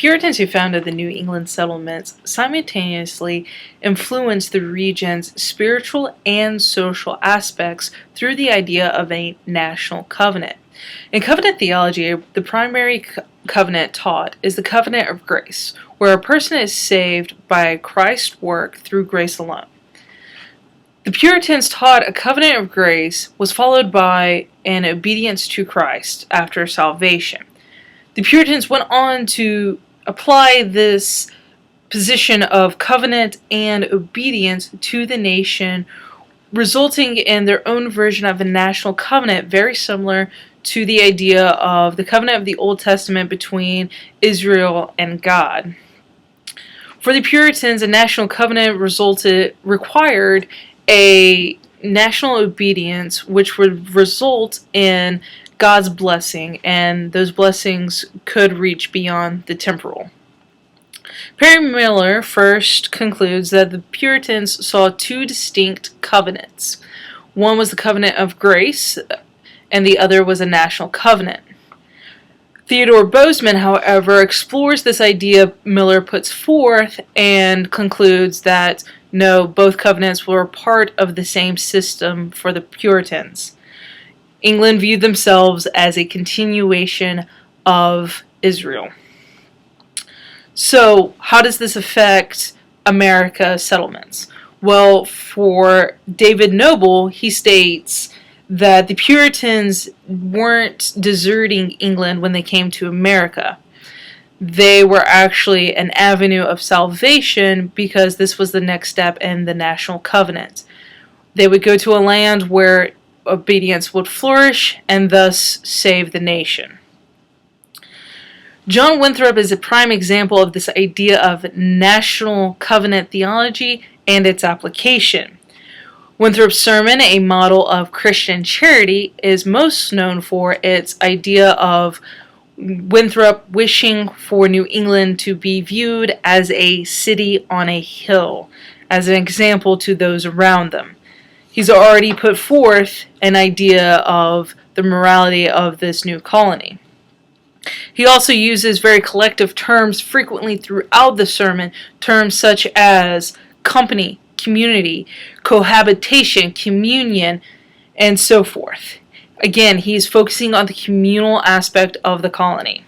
Puritans who founded the New England settlements simultaneously influenced the region's spiritual and social aspects through the idea of a national covenant. In covenant theology, the primary covenant taught is the covenant of grace, where a person is saved by Christ's work through grace alone. The Puritans taught a covenant of grace was followed by an obedience to Christ after salvation. The Puritans went on to apply this position of covenant and obedience to the nation, resulting in their own version of a national covenant, very similar to the idea of the covenant of the Old Testament between Israel and God. For the Puritans, a national covenant required a national obedience, which would result in God's blessing, and those blessings could reach beyond the temporal. Perry Miller first concludes that the Puritans saw two distinct covenants. One was the covenant of grace, and the other was a national covenant. Theodore Bozeman, however, explores this idea Miller puts forth and concludes that no, both covenants were part of the same system for the Puritans. England viewed themselves as a continuation of Israel. So, how does this affect America's settlements? Well, for David Noble, he states that the Puritans weren't deserting England when they came to America. They were actually an avenue of salvation because this was the next step in the national covenant. They would go to a land where obedience would flourish and thus save the nation. John Winthrop is a prime example of this idea of national covenant theology and its application. Winthrop's sermon, A Model of Christian Charity, is most known for its idea of Winthrop wishing for New England to be viewed as a city on a hill, as an example to those around them. He's already put forth an idea of the morality of this new colony. He also uses very collective terms frequently throughout the sermon, terms such as company, community, cohabitation, communion, and so forth. Again, he's focusing on the communal aspect of the colony.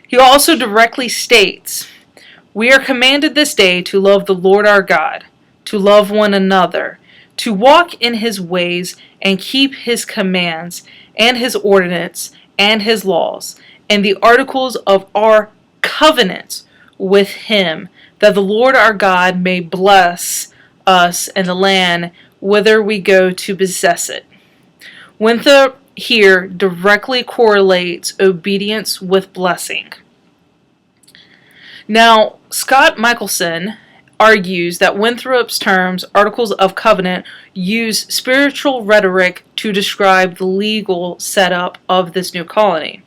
He also directly states, "We are commanded this day to love the Lord our God, to love one another, to walk in his ways and keep his commands and his ordinance and his laws and the articles of our covenant with him, that the Lord our God may bless us and the land whither we go to possess it." Winthrop here directly correlates obedience with blessing. Now, Scott Michelson argues that Winthrop's terms, articles of covenant, use spiritual rhetoric to describe the legal setup of this new colony.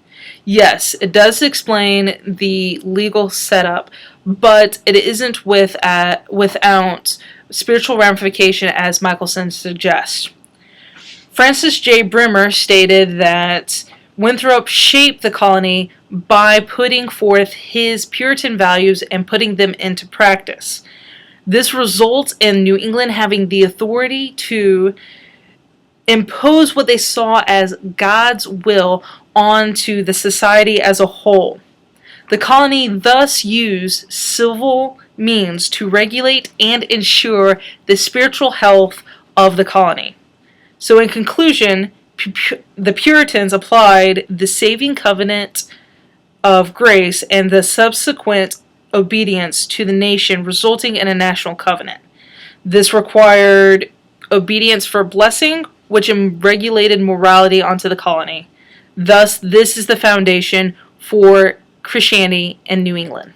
Yes, it does explain the legal setup, but it isn't without spiritual ramification as Michelson suggests. Francis J. Brimmer stated that Winthrop shaped the colony by putting forth his Puritan values and putting them into practice. This results in New England having the authority to impose what they saw as God's will onto the society as a whole. The colony thus used civil means to regulate and ensure the spiritual health of the colony. So in conclusion, the Puritans applied the saving covenant of grace and the subsequent obedience to the nation, resulting in a national covenant. This required obedience for blessing, which regulated morality onto the colony. Thus, this is the foundation for Christianity in New England.